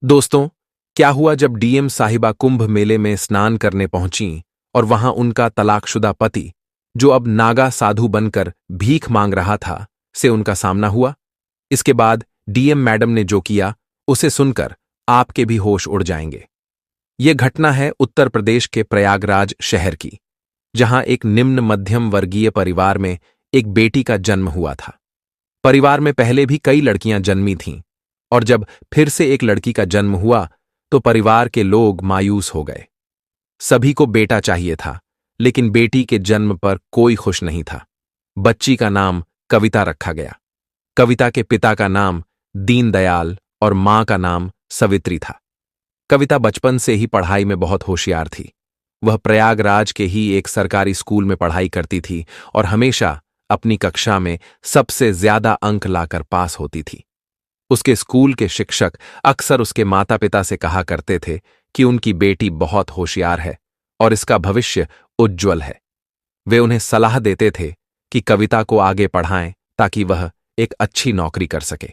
दोस्तों, क्या हुआ जब डीएम साहिबा कुंभ मेले में स्नान करने पहुंचीं और वहां उनका तलाकशुदा पति, जो अब नागा साधु बनकर भीख मांग रहा था, से उनका सामना हुआ। इसके बाद डीएम मैडम ने जो किया, उसे सुनकर आपके भी होश उड़ जाएंगे। ये घटना है उत्तर प्रदेश के प्रयागराज शहर की, जहां एक निम्न मध्यम वर्गीय परिवार में एक बेटी का जन्म हुआ था। परिवार में पहले भी कई लड़कियां जन्मी थीं, और जब फिर से एक लड़की का जन्म हुआ तो परिवार के लोग मायूस हो गए। सभी को बेटा चाहिए था, लेकिन बेटी के जन्म पर कोई खुश नहीं था। बच्ची का नाम कविता रखा गया। कविता के पिता का नाम दीनदयाल और मां का नाम सवित्री था। कविता बचपन से ही पढ़ाई में बहुत होशियार थी। वह प्रयागराज के ही एक सरकारी स्कूल में पढ़ाई करती थी और हमेशा अपनी कक्षा में सबसे ज्यादा अंक लाकर पास होती थी। उसके स्कूल के शिक्षक अक्सर उसके माता पिता से कहा करते थे कि उनकी बेटी बहुत होशियार है और इसका भविष्य उज्ज्वल है। वे उन्हें सलाह देते थे कि कविता को आगे पढ़ाएं ताकि वह एक अच्छी नौकरी कर सके।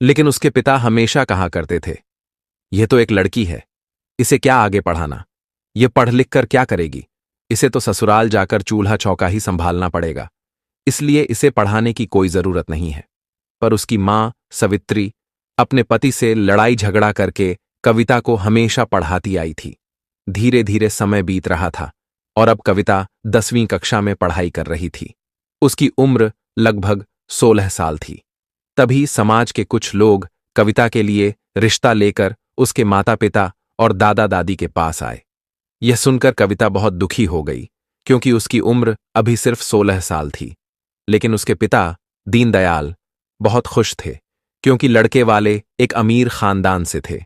लेकिन उसके पिता हमेशा कहा करते थे, यह तो एक लड़की है, इसे क्या आगे पढ़ाना, यह पढ़ लिख कर क्या करेगी, इसे तो ससुराल जाकर चूल्हा चौका ही संभालना पड़ेगा, इसलिए इसे पढ़ाने की कोई जरूरत नहीं है। पर उसकी मां सवित्री अपने पति से लड़ाई झगड़ा करके कविता को हमेशा पढ़ाती आई थी। धीरे धीरे समय बीत रहा था और अब कविता 10वीं कक्षा में पढ़ाई कर रही थी। उसकी उम्र लगभग 16 साल थी। तभी समाज के कुछ लोग कविता के लिए रिश्ता लेकर उसके माता पिता और दादा दादी के पास आए। यह सुनकर कविता बहुत दुखी हो गई, क्योंकि उसकी उम्र अभी सिर्फ 16 साल थी। लेकिन उसके पिता दीनदयाल बहुत खुश थे, क्योंकि लड़के वाले एक अमीर खानदान से थे।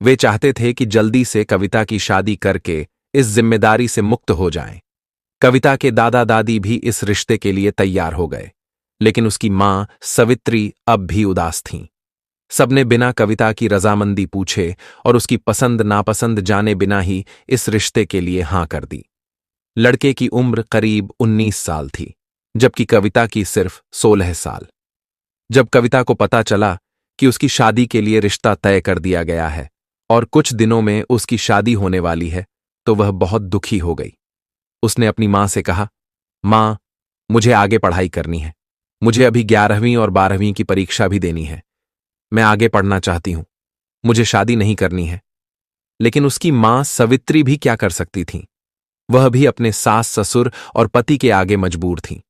वे चाहते थे कि जल्दी से कविता की शादी करके इस जिम्मेदारी से मुक्त हो जाएं। कविता के दादा दादी भी इस रिश्ते के लिए तैयार हो गए, लेकिन उसकी मां सवित्री अब भी उदास थीं। सबने बिना कविता की रजामंदी पूछे और उसकी पसंद नापसंद जाने बिना ही इस रिश्ते के लिए हां कर दी। लड़के की उम्र करीब 19 साल थी, जबकि कविता की सिर्फ 16 साल। जब कविता को पता चला कि उसकी शादी के लिए रिश्ता तय कर दिया गया है और कुछ दिनों में उसकी शादी होने वाली है, तो वह बहुत दुखी हो गई। उसने अपनी मां से कहा, मां, मुझे आगे पढ़ाई करनी है। मुझे अभी 11वीं और 12वीं की परीक्षा भी देनी है। मैं आगे पढ़ना चाहती हूं। मुझे शादी नहीं करनी है। लेकिन उसकी मां सवित्री भी क्या कर सकती थी? वह भी अपने सास ससुर और पति के आगे मजबूर थी।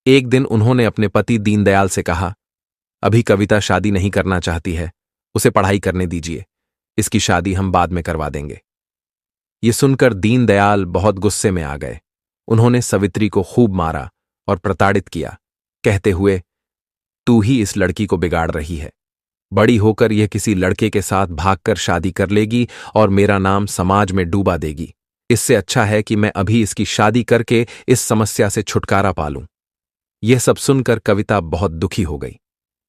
एक दिन उन्होंने अपने पति दीनदयाल से कहा, अभी कविता शादी नहीं करना चाहती है, उसे पढ़ाई करने दीजिए, इसकी शादी हम बाद में करवा देंगे। ये सुनकर दीनदयाल बहुत गुस्से में आ गए। उन्होंने सवित्री को खूब मारा और प्रताड़ित किया, कहते हुए, तू ही इस लड़की को बिगाड़ रही है। बड़ी होकर यह किसी लड़के के साथ भागकर शादी कर लेगी और मेरा नाम समाज में डूबा देगी। इससे अच्छा है कि मैं अभी इसकी शादी करके इस समस्या से छुटकारा पा लूं। यह सब सुनकर कविता बहुत दुखी हो गई।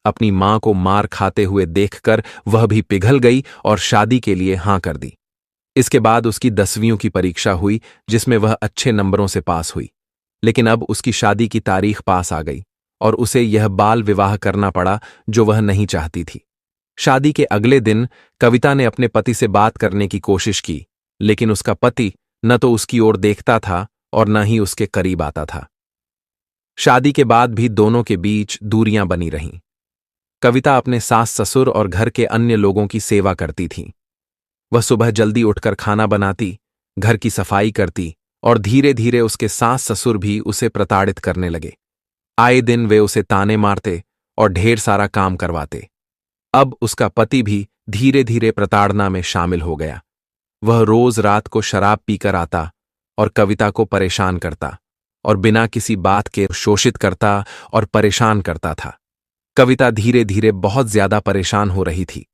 अपनी मां को मार खाते हुए देखकर वह भी पिघल गई और शादी के लिए हां कर दी। इसके बाद उसकी 10वीं की परीक्षा हुई, जिसमें वह अच्छे नंबरों से पास हुई। लेकिन अब उसकी शादी की तारीख पास आ गई और उसे यह बाल विवाह करना पड़ा जो वह नहीं चाहती थी। शादी के अगले दिन कविता ने अपने पति से बात करने की कोशिश की, लेकिन उसका पति न तो उसकी ओर देखता था और न ही उसके करीब आता था। शादी के बाद भी दोनों के बीच दूरियां बनी रहीं। कविता अपने सास ससुर और घर के अन्य लोगों की सेवा करती थी। वह सुबह जल्दी उठकर खाना बनाती, घर की सफाई करती और धीरे धीरे उसके सास ससुर भी उसे प्रताड़ित करने लगे। आए दिन वे उसे ताने मारते और ढेर सारा काम करवाते। अब उसका पति भी धीरे धीरे प्रताड़ना में शामिल हो गया। वह रोज रात को शराब पीकर आता और कविता को परेशान करता और बिना किसी बात के शोषित करता और परेशान करता था। कविता धीरे धीरे बहुत ज्यादा परेशान हो रही थी।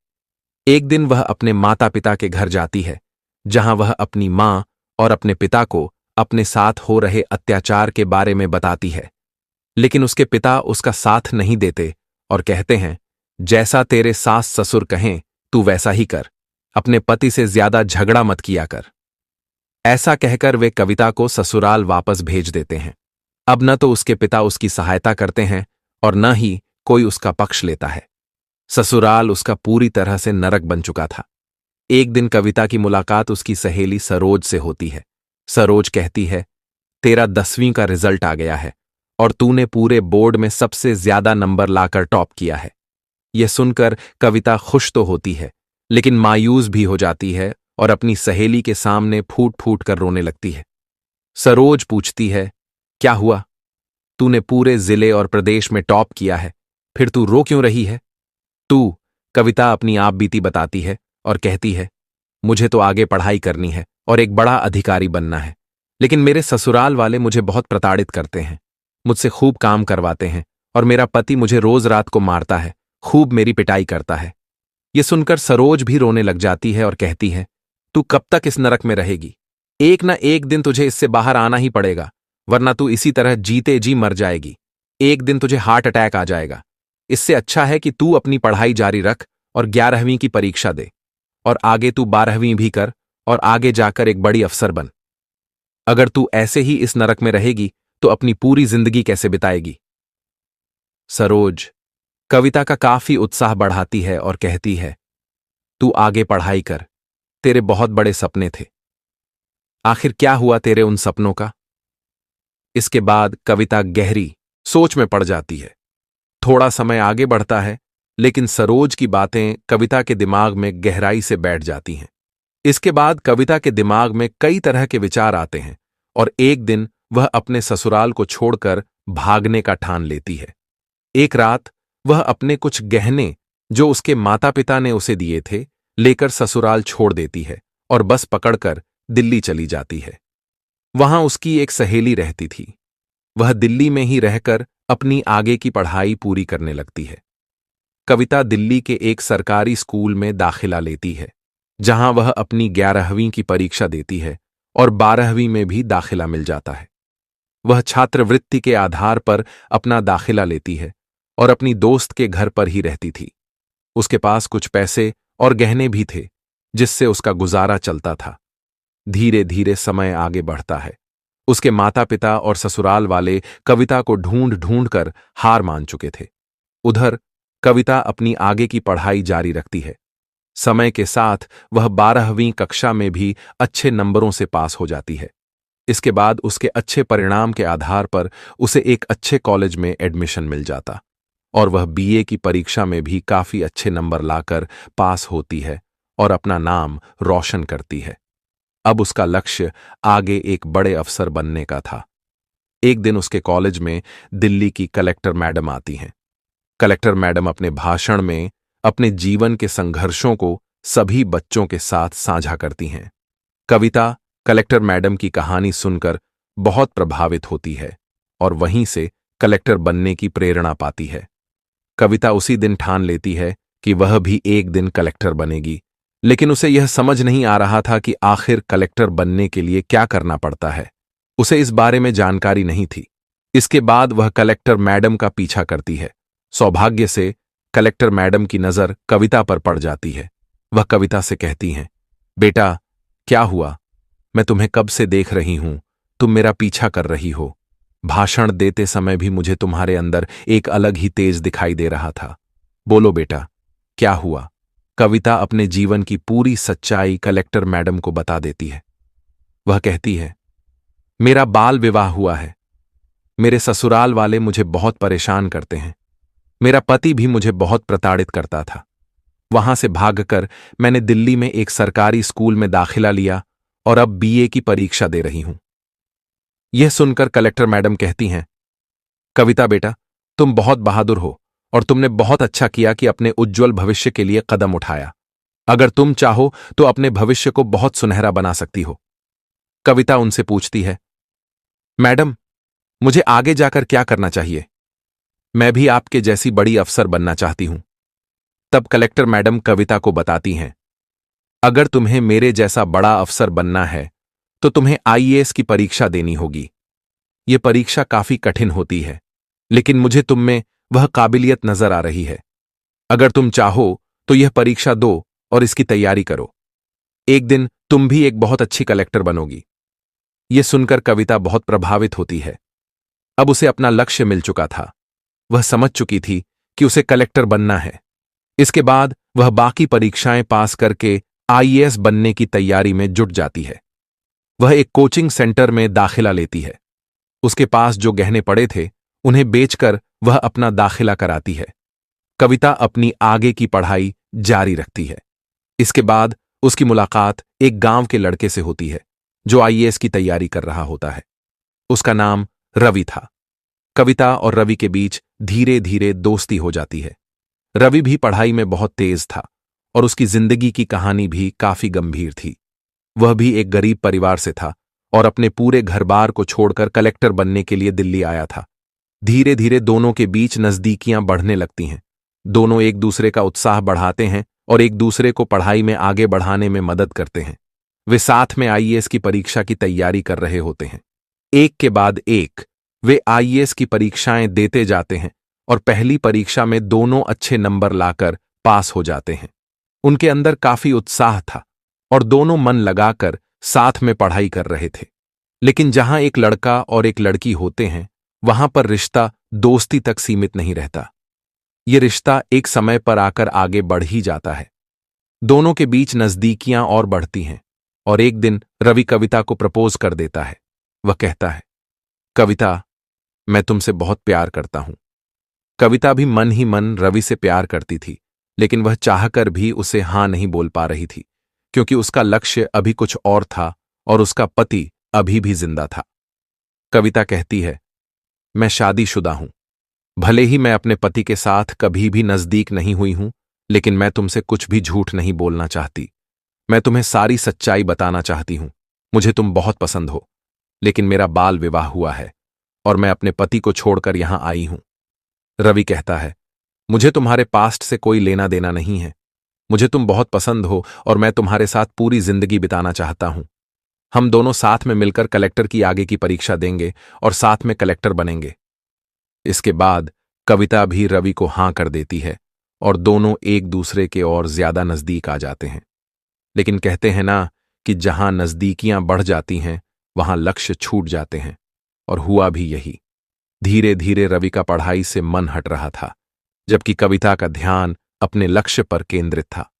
एक दिन वह अपने माता पिता के घर जाती है, जहां वह अपनी मां और अपने पिता को अपने साथ हो रहे अत्याचार के बारे में बताती है। लेकिन उसके पिता उसका साथ नहीं देते और कहते हैं, जैसा तेरे सास ससुर कहें तू वैसा ही कर, अपने पति से ज्यादा झगड़ा मत किया कर। ऐसा कहकर वे कविता को ससुराल वापस भेज देते हैं। अब न तो उसके पिता उसकी सहायता करते हैं और न ही कोई उसका पक्ष लेता है। ससुराल उसका पूरी तरह से नरक बन चुका था। एक दिन कविता की मुलाकात उसकी सहेली सरोज से होती है। सरोज कहती है, तेरा 10वीं का रिजल्ट आ गया है और तूने पूरे बोर्ड में सबसे ज्यादा नंबर लाकर टॉप किया है। यह सुनकर कविता खुश तो होती है, लेकिन मायूस भी हो जाती है और अपनी सहेली के सामने फूट फूट कर रोने लगती है। सरोज पूछती है, क्या हुआ? तूने पूरे जिले और प्रदेश में टॉप किया है, फिर तू रो क्यों रही है? तू, कविता अपनी आप बीती बताती है और कहती है, मुझे तो आगे पढ़ाई करनी है और एक बड़ा अधिकारी बनना है, लेकिन मेरे ससुराल वाले मुझे बहुत प्रताड़ित करते हैं, मुझसे खूब काम करवाते हैं और मेरा पति मुझे रोज रात को मारता है, खूब मेरी पिटाई करता है। ये सुनकर सरोज भी रोने लग जाती है और कहती है, तू कब तक इस नरक में रहेगी? एक ना एक दिन तुझे इससे बाहर आना ही पड़ेगा, वरना तू इसी तरह जीते जी मर जाएगी। एक दिन तुझे हार्ट अटैक आ जाएगा। इससे अच्छा है कि तू अपनी पढ़ाई जारी रख और 11वीं की परीक्षा दे, और आगे तू 12वीं भी कर और आगे जाकर एक बड़ी अफसर बन। अगर तू ऐसे ही इस नरक में रहेगी तो अपनी पूरी जिंदगी कैसे बिताएगी? सरोज कविता का काफी उत्साह बढ़ाती है और कहती है, तू आगे पढ़ाई कर, तेरे बहुत बड़े सपने थे। आखिर क्या हुआ तेरे उन सपनों का? इसके बाद कविता गहरी सोच में पड़ जाती है। थोड़ा समय आगे बढ़ता है, लेकिन सरोज की बातें कविता के दिमाग में गहराई से बैठ जाती हैं। इसके बाद कविता के दिमाग में कई तरह के विचार आते हैं और एक दिन वह अपने ससुराल को छोड़कर भागने का ठान लेती है। एक रात वह अपने कुछ गहने जो उसके माता पिता ने उसे दिए थे लेकर ससुराल छोड़ देती है और बस पकड़कर दिल्ली चली जाती है। वहां उसकी एक सहेली रहती थी। वह दिल्ली में ही रहकर अपनी आगे की पढ़ाई पूरी करने लगती है। कविता दिल्ली के एक सरकारी स्कूल में दाखिला लेती है, जहां वह अपनी 11वीं की परीक्षा देती है और 12वीं में भी दाखिला मिल जाता है। वह छात्रवृत्ति के आधार पर अपना दाखिला लेती है और अपनी दोस्त के घर पर ही रहती थी। उसके पास कुछ पैसे और गहने भी थे, जिससे उसका गुजारा चलता था। धीरे धीरे समय आगे बढ़ता है। उसके माता पिता और ससुराल वाले कविता को ढूंढ ढूंढ कर हार मान चुके थे। उधर कविता अपनी आगे की पढ़ाई जारी रखती है। समय के साथ वह 12वीं कक्षा में भी अच्छे नंबरों से पास हो जाती है। इसके बाद उसके अच्छे परिणाम के आधार पर उसे एक अच्छे कॉलेज में एडमिशन मिल जाता और वह बीए की परीक्षा में भी काफी अच्छे नंबर लाकर पास होती है और अपना नाम रोशन करती है। अब उसका लक्ष्य आगे एक बड़े अफसर बनने का था। एक दिन उसके कॉलेज में दिल्ली की कलेक्टर मैडम आती हैं। कलेक्टर मैडम अपने भाषण में अपने जीवन के संघर्षों को सभी बच्चों के साथ साझा करती हैं। कविता कलेक्टर मैडम की कहानी सुनकर बहुत प्रभावित होती है और वहीं से कलेक्टर बनने की प्रेरणा पाती है। कविता उसी दिन ठान लेती है कि वह भी एक दिन कलेक्टर बनेगी, लेकिन उसे यह समझ नहीं आ रहा था कि आखिर कलेक्टर बनने के लिए क्या करना पड़ता है। उसे इस बारे में जानकारी नहीं थी। इसके बाद वह कलेक्टर मैडम का पीछा करती है। सौभाग्य से कलेक्टर मैडम की नजर कविता पर पड़ जाती है। वह कविता से कहती हैं, बेटा क्या हुआ? मैं तुम्हें कब से देख रही हूं, तुम मेरा पीछा कर रही हो। भाषण देते समय भी मुझे तुम्हारे अंदर एक अलग ही तेज दिखाई दे रहा था। बोलो बेटा, क्या हुआ? कविता अपने जीवन की पूरी सच्चाई कलेक्टर मैडम को बता देती है। वह कहती है, मेरा बाल विवाह हुआ है। मेरे ससुराल वाले मुझे बहुत परेशान करते हैं। मेरा पति भी मुझे बहुत प्रताड़ित करता था। वहां से भागकर मैंने दिल्ली में एक सरकारी स्कूल में दाखिला लिया और अब बीए की परीक्षा दे रही हूं। यह सुनकर कलेक्टर मैडम कहती हैं, कविता बेटा, तुम बहुत बहादुर हो और तुमने बहुत अच्छा किया कि अपने उज्जवल भविष्य के लिए कदम उठाया। अगर तुम चाहो तो अपने भविष्य को बहुत सुनहरा बना सकती हो। कविता उनसे पूछती है, मैडम, मुझे आगे जाकर क्या करना चाहिए? मैं भी आपके जैसी बड़ी अफसर बनना चाहती हूं। तब कलेक्टर मैडम कविता को बताती हैं, अगर तुम्हें मेरे जैसा बड़ा अफसर बनना है तो तुम्हें आईएएस की परीक्षा देनी होगी। यह परीक्षा काफी कठिन होती है, लेकिन मुझे तुम में वह काबिलियत नजर आ रही है। अगर तुम चाहो तो यह परीक्षा दो और इसकी तैयारी करो। एक दिन तुम भी एक बहुत अच्छी कलेक्टर बनोगी। यह सुनकर कविता बहुत प्रभावित होती है। अब उसे अपना लक्ष्य मिल चुका था। वह समझ चुकी थी कि उसे कलेक्टर बनना है। इसके बाद वह बाकी परीक्षाएं पास करके आईएएस बनने की तैयारी में जुट जाती है। वह एक कोचिंग सेंटर में दाखिला लेती है। उसके पास जो गहने पड़े थे उन्हें बेचकर वह अपना दाखिला कराती है। कविता अपनी आगे की पढ़ाई जारी रखती है। इसके बाद उसकी मुलाकात एक गांव के लड़के से होती है जो आईएएस की तैयारी कर रहा होता है। उसका नाम रवि था। कविता और रवि के बीच धीरे धीरे दोस्ती हो जाती है। रवि भी पढ़ाई में बहुत तेज था और उसकी जिंदगी की कहानी भी काफी गंभीर थी। वह भी एक गरीब परिवार से था और अपने पूरे घर-बार को छोड़कर कलेक्टर बनने के लिए दिल्ली आया था। धीरे धीरे दोनों के बीच नजदीकियां बढ़ने लगती हैं। दोनों एक दूसरे का उत्साह बढ़ाते हैं और एक दूसरे को पढ़ाई में आगे बढ़ाने में मदद करते हैं। वे साथ में आईएएस की परीक्षा की तैयारी कर रहे होते हैं। एक के बाद एक वे आईएएस की परीक्षाएं देते जाते हैं और पहली परीक्षा में दोनों अच्छे नंबर लाकर पास हो जाते हैं। उनके अंदर काफी उत्साह था और दोनों मन लगाकर साथ में पढ़ाई कर रहे थे। लेकिन जहां एक लड़का और एक लड़की होते हैं वहां पर रिश्ता दोस्ती तक सीमित नहीं रहता। ये रिश्ता एक समय पर आकर आगे बढ़ ही जाता है। दोनों के बीच नजदीकियां और बढ़ती हैं और एक दिन रवि कविता को प्रपोज कर देता है। वह कहता है, कविता, मैं तुमसे बहुत प्यार करता हूं। कविता भी मन ही मन रवि से प्यार करती थी, लेकिन वह चाहकर भी उसे हां नहीं बोल पा रही थी क्योंकि उसका लक्ष्य अभी कुछ और था और उसका पति अभी भी जिंदा था। कविता कहती है, मैं शादीशुदा हूं। भले ही मैं अपने पति के साथ कभी भी नजदीक नहीं हुई हूं, लेकिन मैं तुमसे कुछ भी झूठ नहीं बोलना चाहती। मैं तुम्हें सारी सच्चाई बताना चाहती हूं। मुझे तुम बहुत पसंद हो, लेकिन मेरा बाल विवाह हुआ है और मैं अपने पति को छोड़कर यहां आई हूं। रवि कहता है, मुझे तुम्हारे पास्ट से कोई लेना देना नहीं है। मुझे तुम बहुत पसंद हो और मैं तुम्हारे साथ पूरी जिंदगी बिताना चाहता हूं। हम दोनों साथ में मिलकर कलेक्टर की आगे की परीक्षा देंगे और साथ में कलेक्टर बनेंगे। इसके बाद कविता भी रवि को हां कर देती है और दोनों एक दूसरे के और ज्यादा नजदीक आ जाते हैं। लेकिन कहते हैं ना कि जहां नजदीकियां बढ़ जाती हैं वहां लक्ष्य छूट जाते हैं, और हुआ भी यही। धीरे धीरे रवि का पढ़ाई से मन हट रहा था, जबकि कविता का ध्यान अपने लक्ष्य पर केंद्रित था।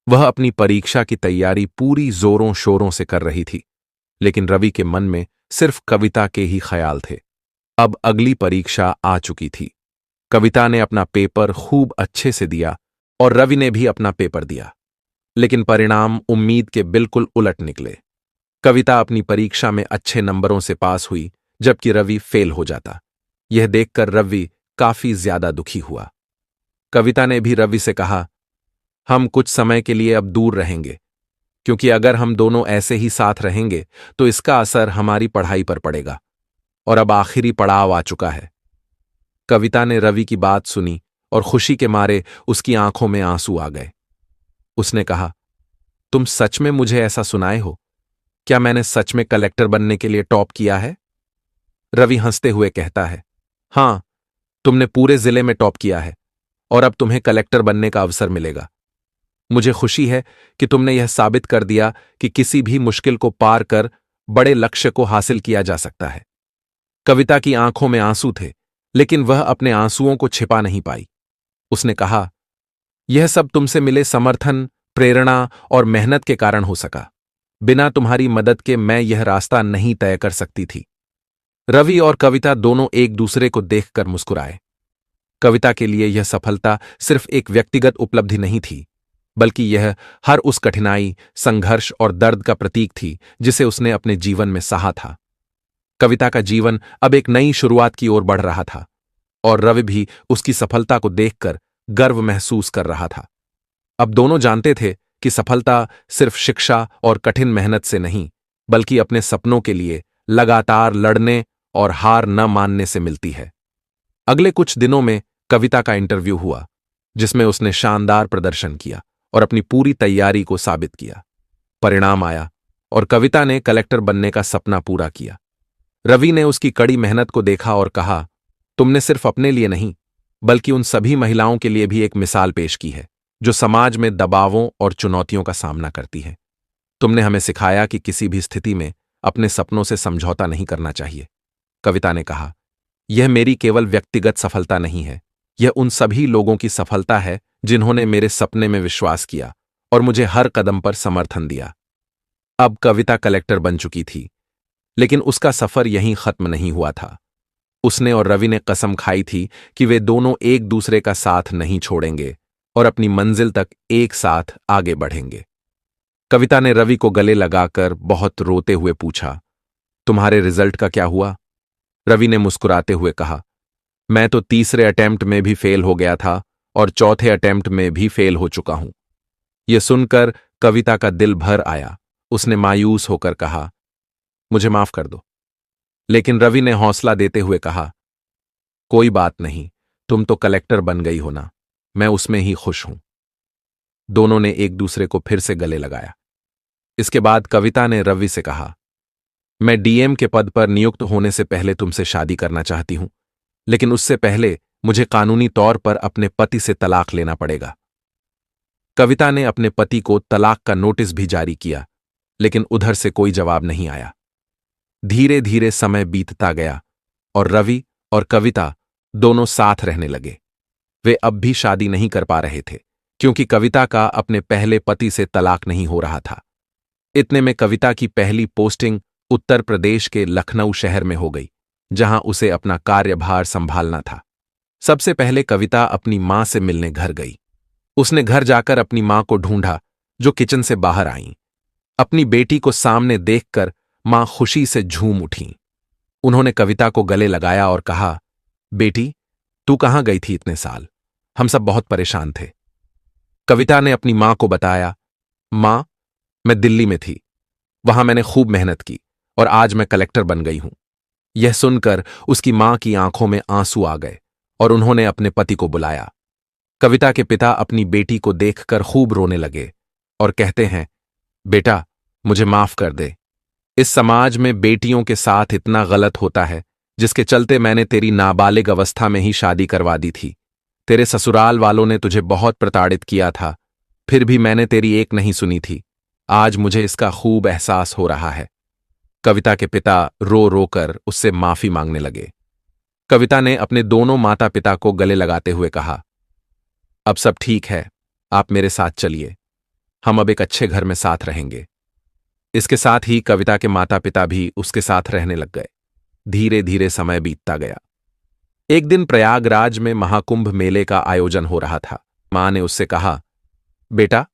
वह अपनी परीक्षा की तैयारी पूरी जोरों शोरों से कर रही थी, लेकिन रवि के मन में सिर्फ कविता के ही ख्याल थे। अब अगली परीक्षा आ चुकी थी। कविता ने अपना पेपर खूब अच्छे से दिया और रवि ने भी अपना पेपर दिया, लेकिन परिणाम उम्मीद के बिल्कुल उलट निकले। कविता अपनी परीक्षा में अच्छे नंबरों से पास हुई, जबकि रवि फेल हो जाता। यह देखकर रवि काफी ज्यादा दुखी हुआ। कविता ने भी रवि से कहा, हम कुछ समय के लिए अब दूर रहेंगे, क्योंकि अगर हम दोनों ऐसे ही साथ रहेंगे तो इसका असर हमारी पढ़ाई पर पड़ेगा और अब आखिरी पड़ाव आ चुका है। कविता ने रवि की बात सुनी और खुशी के मारे उसकी आंखों में आंसू आ गए। उसने कहा, तुम सच में मुझे ऐसा सुनाए हो? क्या मैंने सच में कलेक्टर बनने के लिए टॉप किया है? रवि हंसते हुए कहता है, हां, तुमने पूरे जिले में टॉप किया है और अब तुम्हें कलेक्टर बनने का अवसर मिलेगा। मुझे खुशी है कि तुमने यह साबित कर दिया कि किसी भी मुश्किल को पार कर बड़े लक्ष्य को हासिल किया जा सकता है। कविता की आंखों में आंसू थे, लेकिन वह अपने आंसुओं को छिपा नहीं पाई। उसने कहा, यह सब तुमसे मिले समर्थन, प्रेरणा और मेहनत के कारण हो सका। बिना तुम्हारी मदद के मैं यह रास्ता नहीं तय कर सकती थी। रवि और कविता दोनों एक दूसरे को देखकर मुस्कुराए। कविता के लिए यह सफलता सिर्फ एक व्यक्तिगत उपलब्धि नहीं थी, बल्कि यह हर उस कठिनाई, संघर्ष और दर्द का प्रतीक थी जिसे उसने अपने जीवन में सहा था। कविता का जीवन अब एक नई शुरुआत की ओर बढ़ रहा था और रवि भी उसकी सफलता को देखकर गर्व महसूस कर रहा था। अब दोनों जानते थे कि सफलता सिर्फ शिक्षा और कठिन मेहनत से नहीं, बल्कि अपने सपनों के लिए लगातार लड़ने और हार न मानने से मिलती है। अगले कुछ दिनों में कविता का इंटरव्यू हुआ, जिसमें उसने शानदार प्रदर्शन किया और अपनी पूरी तैयारी को साबित किया। परिणाम आया और कविता ने कलेक्टर बनने का सपना पूरा किया। रवि ने उसकी कड़ी मेहनत को देखा और कहा, तुमने सिर्फ अपने लिए नहीं, बल्कि उन सभी महिलाओं के लिए भी एक मिसाल पेश की है जो समाज में दबावों और चुनौतियों का सामना करती है। तुमने हमें सिखाया कि किसी भी स्थिति में अपने सपनों से समझौता नहीं करना चाहिए। कविता ने कहा, यह मेरी केवल व्यक्तिगत सफलता नहीं है, यह उन सभी लोगों की सफलता है जिन्होंने मेरे सपने में विश्वास किया और मुझे हर कदम पर समर्थन दिया। अब कविता कलेक्टर बन चुकी थी, लेकिन उसका सफर यहीं खत्म नहीं हुआ था। उसने और रवि ने कसम खाई थी कि वे दोनों एक दूसरे का साथ नहीं छोड़ेंगे और अपनी मंजिल तक एक साथ आगे बढ़ेंगे। कविता ने रवि को गले लगाकर बहुत रोते हुए पूछा, तुम्हारे रिजल्ट का क्या हुआ? रवि ने मुस्कुराते हुए कहा, मैं तो तीसरे अटेम्प्ट में भी फेल हो गया था और चौथे अटेम्प्ट में भी फेल हो चुका हूं। यह सुनकर कविता का दिल भर आया। उसने मायूस होकर कहा, मुझे माफ कर दो। लेकिन रवि ने हौसला देते हुए कहा, कोई बात नहीं, तुम तो कलेक्टर बन गई हो ना, मैं उसमें ही खुश हूं। दोनों ने एक दूसरे को फिर से गले लगाया। इसके बाद कविता ने रवि से कहा, मैं डीएम के पद पर नियुक्त होने से पहले तुमसे शादी करना चाहती हूं, लेकिन उससे पहले मुझे कानूनी तौर पर अपने पति से तलाक लेना पड़ेगा। कविता ने अपने पति को तलाक का नोटिस भी जारी किया, लेकिन उधर से कोई जवाब नहीं आया। धीरे धीरे समय बीतता गया और रवि और कविता दोनों साथ रहने लगे। वे अब भी शादी नहीं कर पा रहे थे, क्योंकि कविता का अपने पहले पति से तलाक नहीं हो रहा था। इतने में कविता की पहली पोस्टिंग उत्तर प्रदेश के लखनऊ शहर में हो गई, जहां उसे अपना कार्यभार संभालना था। सबसे पहले कविता अपनी मां से मिलने घर गई। उसने घर जाकर अपनी मां को ढूंढा, जो किचन से बाहर आईं। अपनी बेटी को सामने देखकर मां खुशी से झूम उठीं। उन्होंने कविता को गले लगाया और कहा, बेटी, तू कहां गई थी इतने साल? हम सब बहुत परेशान थे। कविता ने अपनी मां को बताया, मां, मैं दिल्ली में थी। वहां मैंने खूब मेहनत की और आज मैं कलेक्टर बन गई हूं। यह सुनकर उसकी मां की आंखों में आंसू आ गए और उन्होंने अपने पति को बुलाया। कविता के पिता अपनी बेटी को देखकर खूब रोने लगे और कहते हैं, बेटा, मुझे माफ कर दे। इस समाज में बेटियों के साथ इतना गलत होता है, जिसके चलते मैंने तेरी नाबालिग अवस्था में ही शादी करवा दी थी। तेरे ससुराल वालों ने तुझे बहुत प्रताड़ित किया था, फिर भी मैंने तेरी एक नहीं सुनी थी। आज मुझे इसका खूब एहसास हो रहा है। कविता के पिता रो रो कर उससे माफी मांगने लगे। कविता ने अपने दोनों माता पिता को गले लगाते हुए कहा, अब सब ठीक है, आप मेरे साथ चलिए। हम अब एक अच्छे घर में साथ रहेंगे। इसके साथ ही कविता के माता पिता भी उसके साथ रहने लग गए। धीरे धीरे समय बीतता गया। एक दिन प्रयागराज में महाकुंभ मेले का आयोजन हो रहा था। मां ने उससे कहा, बेटा,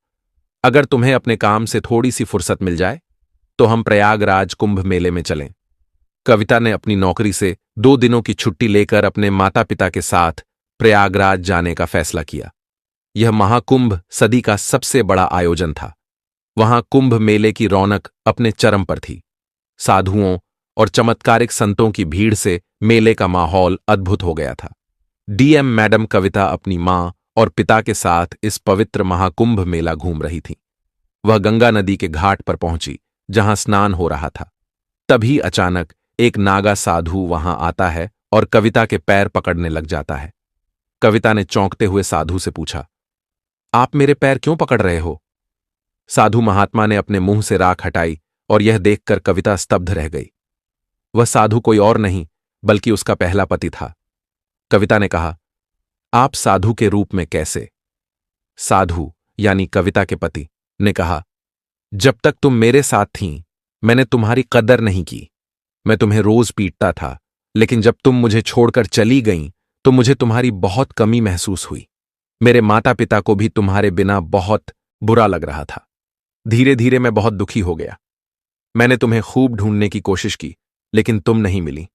अगर तुम्हें अपने काम से थोड़ी सी फुर्सत मिल जाए तो हम प्रयागराज कुंभ मेले में चलें। कविता ने अपनी नौकरी से 2 दिनों की छुट्टी लेकर अपने माता पिता के साथ प्रयागराज जाने का फैसला किया। यह महाकुंभ सदी का सबसे बड़ा आयोजन था। वहां कुंभ मेले की रौनक अपने चरम पर थी। साधुओं और चमत्कारिक संतों की भीड़ से मेले का माहौल अद्भुत हो गया था। डीएम मैडम कविता अपनी मां और पिता के साथ इस पवित्र महाकुंभ मेला घूम रही थी। वह गंगा नदी के घाट पर पहुंची, जहां स्नान हो रहा था। तभी अचानक एक नागा साधु वहां आता है और कविता के पैर पकड़ने लग जाता है। कविता ने चौंकते हुए साधु से पूछा, आप मेरे पैर क्यों पकड़ रहे हो? साधु महात्मा ने अपने मुंह से राख हटाई और यह देखकर कविता स्तब्ध रह गई। वह साधु कोई और नहीं बल्कि उसका पहला पति था। कविता ने कहा, आप साधु के रूप में कैसे? साधु यानी कविता के पति ने कहा, जब तक तुम मेरे साथ थीं, मैंने तुम्हारी कदर नहीं की। मैं तुम्हें रोज पीटता था, लेकिन जब तुम मुझे छोड़कर चली गईं तो मुझे तुम्हारी बहुत कमी महसूस हुई। मेरे माता पिता को भी तुम्हारे बिना बहुत बुरा लग रहा था। धीरे धीरे मैं बहुत दुखी हो गया। मैंने तुम्हें खूब ढूंढने की कोशिश की, लेकिन तुम नहीं मिली।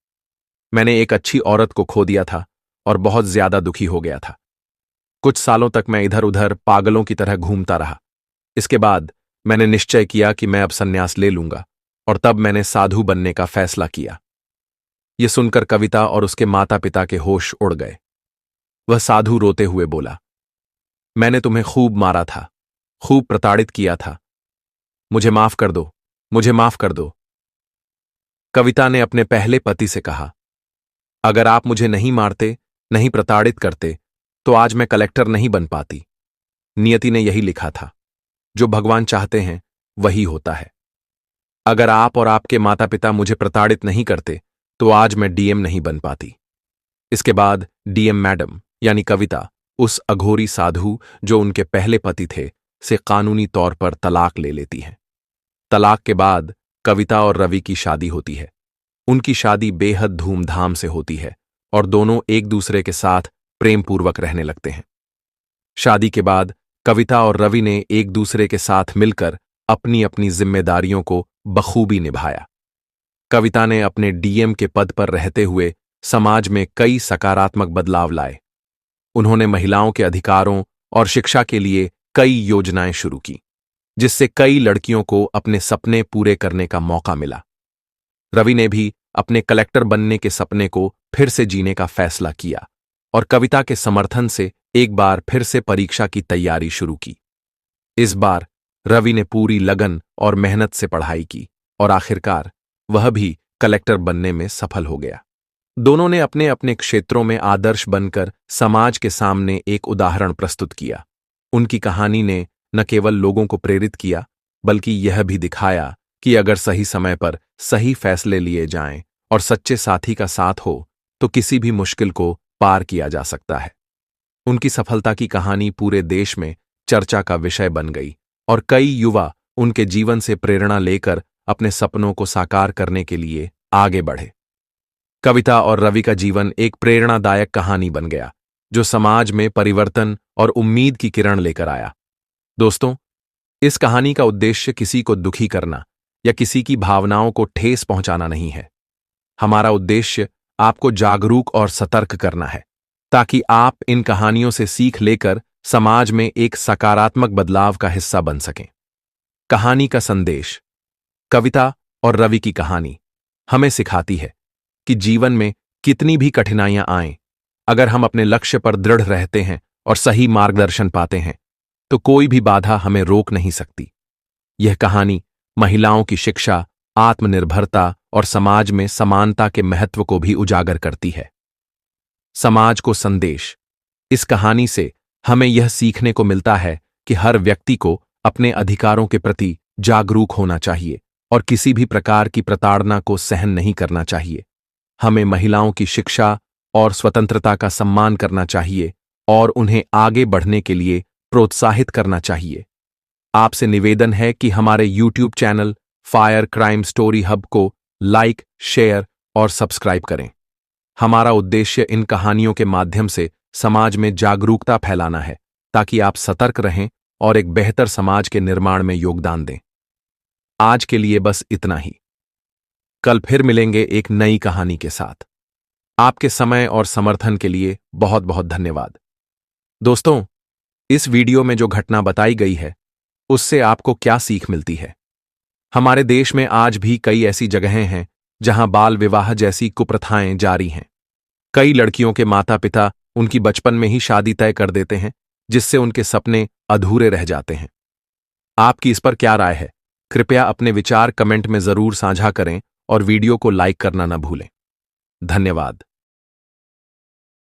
मैंने एक अच्छी औरत को खो दिया था और बहुत ज्यादा दुखी हो गया था। कुछ सालों तक मैं इधर उधर पागलों की तरह घूमता रहा। इसके बाद मैंने निश्चय किया कि मैं अब संन्यास ले लूंगा, और तब मैंने साधु बनने का फैसला किया। यह सुनकर कविता और उसके माता पिता के होश उड़ गए। वह साधु रोते हुए बोला, मैंने तुम्हें खूब मारा था, खूब प्रताड़ित किया था। मुझे माफ कर दो, मुझे माफ कर दो। कविता ने अपने पहले पति से कहा, अगर आप मुझे नहीं मारते, नहीं प्रताड़ित करते, तो आज मैं कलेक्टर नहीं बन पाती। नियति ने यही लिखा था, जो भगवान चाहते हैं वही होता है। अगर आप और आपके माता पिता मुझे प्रताड़ित नहीं करते तो आज मैं डीएम नहीं बन पाती। इसके बाद डीएम मैडम यानी कविता उस अघोरी साधु जो उनके पहले पति थे से कानूनी तौर पर तलाक ले लेती हैं। तलाक के बाद कविता और रवि की शादी होती है। उनकी शादी बेहद धूमधाम से होती है और दोनों एक दूसरे के साथ प्रेमपूर्वक रहने लगते हैं। शादी के बाद कविता और रवि ने एक दूसरे के साथ मिलकर अपनी अपनी जिम्मेदारियों को बखूबी निभाया। कविता ने अपने डीएम के पद पर रहते हुए समाज में कई सकारात्मक बदलाव लाए। उन्होंने महिलाओं के अधिकारों और शिक्षा के लिए कई योजनाएं शुरू की, जिससे कई लड़कियों को अपने सपने पूरे करने का मौका मिला। रवि ने भी अपने कलेक्टर बनने के सपने को फिर से जीने का फैसला किया और कविता के समर्थन से एक बार फिर से परीक्षा की तैयारी शुरू की। इस बार रवि ने पूरी लगन और मेहनत से पढ़ाई की और आखिरकार वह भी कलेक्टर बनने में सफल हो गया। दोनों ने अपने अपने क्षेत्रों में आदर्श बनकर समाज के सामने एक उदाहरण प्रस्तुत किया। उनकी कहानी ने न केवल लोगों को प्रेरित किया, बल्कि यह भी दिखाया कि अगर सही समय पर सही फैसले लिए जाएं और सच्चे साथी का साथ हो तो किसी भी मुश्किल को पार किया जा सकता है। उनकी सफलता की कहानी पूरे देश में चर्चा का विषय बन गई और कई युवा उनके जीवन से प्रेरणा लेकर अपने सपनों को साकार करने के लिए आगे बढ़े। कविता और रवि का जीवन एक प्रेरणादायक कहानी बन गया, जो समाज में परिवर्तन और उम्मीद की किरण लेकर आया। दोस्तों, इस कहानी का उद्देश्य किसी को दुखी करना या किसी की भावनाओं को ठेस पहुंचाना नहीं है। हमारा उद्देश्य आपको जागरूक और सतर्क करना है, ताकि आप इन कहानियों से सीख लेकर समाज में एक सकारात्मक बदलाव का हिस्सा बन सकें। कहानी का संदेश। कविता और रवि की कहानी हमें सिखाती है कि जीवन में कितनी भी कठिनाइयां आएं, अगर हम अपने लक्ष्य पर दृढ़ रहते हैं और सही मार्गदर्शन पाते हैं तो कोई भी बाधा हमें रोक नहीं सकती। यह कहानी महिलाओं की शिक्षा, आत्मनिर्भरता और समाज में समानता के महत्व को भी उजागर करती है। समाज को संदेश। इस कहानी से हमें यह सीखने को मिलता है कि हर व्यक्ति को अपने अधिकारों के प्रति जागरूक होना चाहिए और किसी भी प्रकार की प्रताड़ना को सहन नहीं करना चाहिए। हमें महिलाओं की शिक्षा और स्वतंत्रता का सम्मान करना चाहिए और उन्हें आगे बढ़ने के लिए प्रोत्साहित करना चाहिए। आपसे निवेदन है कि हमारे YouTube channel fire crime story hub को लाइक, शेयर और सब्सक्राइब करें। हमारा उद्देश्य इन कहानियों के माध्यम से समाज में जागरूकता फैलाना है, ताकि आप सतर्क रहें और एक बेहतर समाज के निर्माण में योगदान दें। आज के लिए बस इतना ही। कल फिर मिलेंगे एक नई कहानी के साथ। आपके समय और समर्थन के लिए बहुत बहुत धन्यवाद। दोस्तों, इस वीडियो में जो घटना बताई गई है उससे आपको क्या सीख मिलती है? हमारे देश में आज भी कई ऐसी जगहें हैं जहां बाल विवाह जैसी कुप्रथाएं जारी हैं। कई लड़कियों के माता पिता उनकी बचपन में ही शादी तय कर देते हैं, जिससे उनके सपने अधूरे रह जाते हैं। आपकी इस पर क्या राय है? कृपया अपने विचार कमेंट में जरूर साझा करें और वीडियो को लाइक करना न भूलें। धन्यवाद।